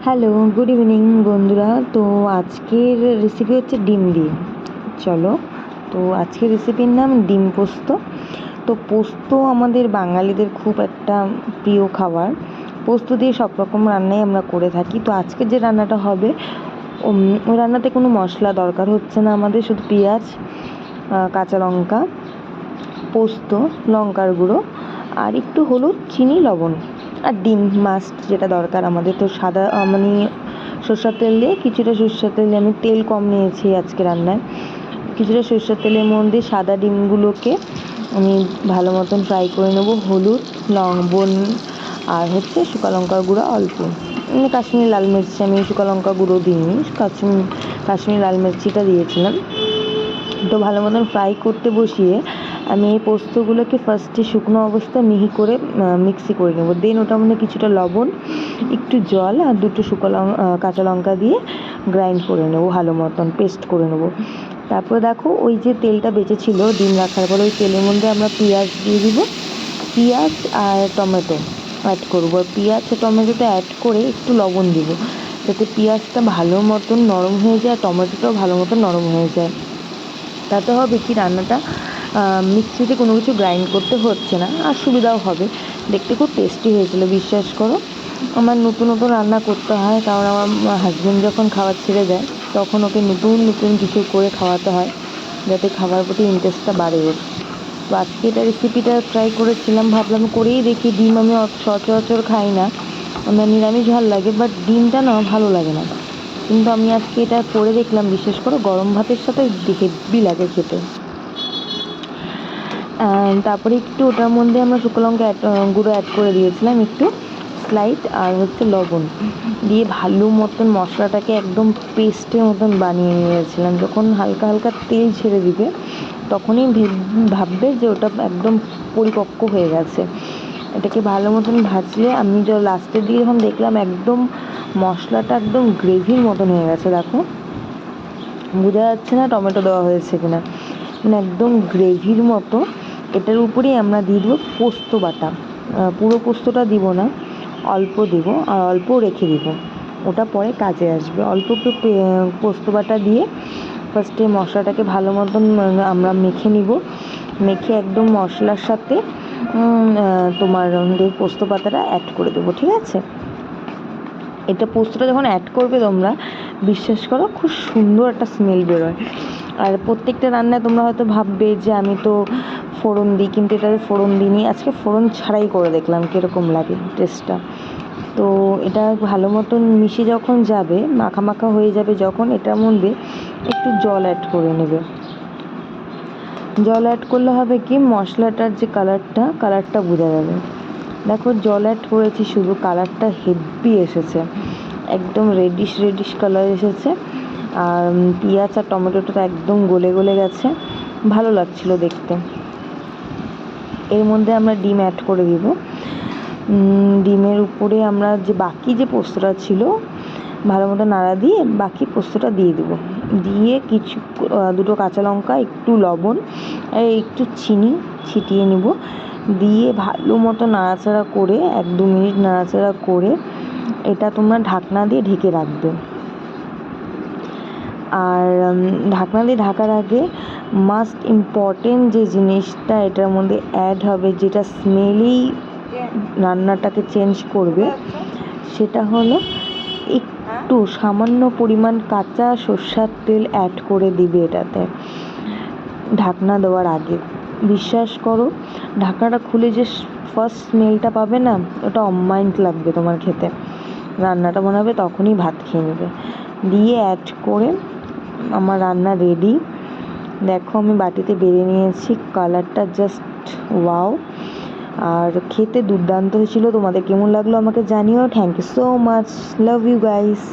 Hello, good evening বন্ধুরা। তো আজকের রেসিপি হচ্ছে ডিম দিয়ে। চলো, তো আজকের রেসিপির নাম ডিম পোস্ত। তো পোস্ত আমাদের বাঙালিদের খুব একটা প্রিয় খাবার। পোস্ত দিয়ে সব রকম রান্নাই আমরা করে থাকি। তো আজকের যে রান্নাটা হবে ওই রান্নাতে কোনো মশলা দরকার হচ্ছে না আমাদের, শুধু পেঁয়াজ, কাঁচা লঙ্কা, পোস্ত, লঙ্কার গুঁড়ো আর একটু হলুদ, চিনি, লবণ আর ডিম মাস্ট যেটা দরকার আমাদের। তো সাদা মানে সরষের তেল দিয়ে, কিছুটা সরষের তেল দিয়ে, আমি তেল কম নিয়েছি আজকে রান্নায়, কিছুটা সরষের তেলের মধ্যে সাদা ডিমগুলোকে আমি ভালো মতন ফ্রাই করে নেবো। হলুদ, লবণ আর হচ্ছে শুকা লঙ্কার গুঁড়ো অল্প, কাশ্মীরি লাল মির্চি, আমি শুকা লঙ্কা গুঁড়ো দিইনি, কাশ্মীরি লাল মির্চিটা দিয়েছিলাম। তো ভালো মতন ফ্রাই করতে বসিয়ে আমি এই পোস্তগুলোকে ফার্স্টে শুকনো অবস্থায় মিহি করে মিক্সি করে নেবো। দেন ওটার মধ্যে কিছুটা লবণ, একটু জল আর দুটো কাঁচা লঙ্কা দিয়ে গ্রাইন্ড করে নেবো, ভালো মতন পেস্ট করে নেবো। তারপরে দেখো, ওই যে তেলটা বেঁচেছিল ডিম রাখার পর, ওই তেলের মধ্যে আমরা পেঁয়াজ দিয়ে দিব, পেঁয়াজ আর টমেটো অ্যাড করবো। পেঁয়াজ আর টমেটোটা অ্যাড করে একটু লবণ দিব, যাতে পেঁয়াজটা ভালো মতন নরম হয়ে যায় আর টমেটোটাও ভালো মতন নরম হয়ে যায়। তাতে হবে কি, রান্নাটা মিক্সিতে কোনো কিছু গ্রাইন্ড করতে হচ্ছে না আর সুবিধাও হবে। দেখতে খুব টেস্টি হয়েছিল, বিশ্বাস করো। আমার নতুন নতুন রান্না করতে হয়, কারণ আমার হাজব্যান্ড যখন খাবার ছেড়ে দেয় তখন ওকে নতুন নতুন কিছু করে খাওয়াতে হয়, যাতে খাবার প্রতি ইন্টারেস্টটা বাড়ে ওর। তো আজকে এটা রেসিপিটা ট্রাই করেছিলাম, ভাবলাম করেই দেখি। ডিম আমি সচরাচর খাই না, আমার নিরামিষ ভালো লাগে, বাট ডিমটা না ভালো লাগে না। কিন্তু আমি আজকে এটা করে দেখলাম, বিশেষ করে গরম ভাতের সাথে হেব্বি লাগে খেতে। তারপরে একটু ওটার মধ্যে আমরা শুকনো লঙ্কা গুঁড়ো অ্যাড করে দিয়েছিলাম, একটু স্লাইট, আর হচ্ছে লবণ দিয়ে ভালো মতন মশলাটাকে একদম পেস্টের মতন বানিয়ে নিয়েছিলাম। যখন হালকা হালকা তেল ছেড়ে দিবে তখনই ভাববে যে ওটা একদম পরিপক্ক হয়ে গেছে। এটাকে ভালো মতন ভাজলে, আমি লাস্টের দিকে যখন দেখলাম একদম মশলাটা একদম গ্রেভির মতন হয়ে গেছে, দেখো বোঝা যাচ্ছে না টমেটো দেওয়া হয়েছে কিনা, মানে একদম গ্রেভির মতো। এটার উপরেই আমরা দিয়ে দেবো পোস্ত বাটা। পুরো পোস্তটা দিব না, অল্প দিব আর অল্প রেখে দিব, ওটা পরে কাজে আসবে। অল্প একটু পোস্ত বাটা দিয়ে ফার্স্টে মশলাটাকে ভালো মতন আমরা মেখে নিব। মেখে একদম মশলার সাথে তোমার পোস্ত পাতাটা অ্যাড করে দেবো, ঠিক আছে? এটা পোস্তটা যখন অ্যাড করবে তোমরা, বিশ্বাস করো খুব সুন্দর একটা স্মেল বেরোয়। আর প্রত্যেকটা রান্নায় তোমরা হয়তো ভাববে যে আমি তো ফোড়ন দিই, কিন্তু এটাতে ফোড়ন দিইনি, আজকে ফোড়ন ছাড়াই করে দেখলাম কীরকম লাগে টেস্টটা। তো এটা ভালো মতন মিশে যখন যাবে, মাখা মাখা হয়ে যাবে যখন, এটার মধ্যে একটু জল অ্যাড করে নেবে। জল অ্যাড করলে হবে কি, মশলাটার যে কালারটা বোঝা যাবে। দেখো জল অ্যাড করেছি, শুধু কালারটা হেভি এসেছে, একদম রেডিশ কালার এসেছে। আর পেঁয়াজ আর টমেটোটা একদম গলে গলে গেছে, ভালো লাগছিল দেখতে। এর মধ্যে আমরা ডিম অ্যাড করে দিব। ডিমের উপরে আমরা যে বাকি যে পোস্তটা ছিল ভালো মতো নাড়া দিয়ে বাকি পোস্তটা দিয়ে দেবো। দিয়ে দুটো কাঁচা লঙ্কা, একটু লবণ আর একটু চিনি ছিটিয়ে নিব। দিয়ে ভালো মতো নাড়াচাড়া করে 1-2 মিনিট নাড়াচাড়া করে এটা তোমরা ঢাকনা দিয়ে ঢেকে রাখবে। আর ঢাকনা দিয়ে ঢাকার আগে মাস্ট ইম্পর্টেন্ট যে জিনিসটা এটার মধ্যে অ্যাড হবে, যেটা স্মেলেই রান্নাটাকে চেঞ্জ করবে, সেটা হলো একটু সামান্য পরিমাণ কাঁচা সরষের তেল অ্যাড করে দিবে এটাতে ঢাকনা দেওয়ার আগে। বিশ্বাস করো, ঢাকনাটা খুলে যে ফার্স্ট স্মেলটা পাবে না, ওটা অমাইন্ড লাগবে তোমার খেতে। রান্নাটা মনে হবে তখনই ভাত খেয়ে নেবে। দিয়ে অ্যাড করে আমার রান্না রেডি। দেখো আমি বাটিতে বেড়ে নিয়েছি, কালারটা জাস্ট ওয়াও, আর খেতে দুর্দান্ত হয়েছিল। তোমাদের কেমন লাগলো আমাকে জানিও। Thank you so much, love you guys.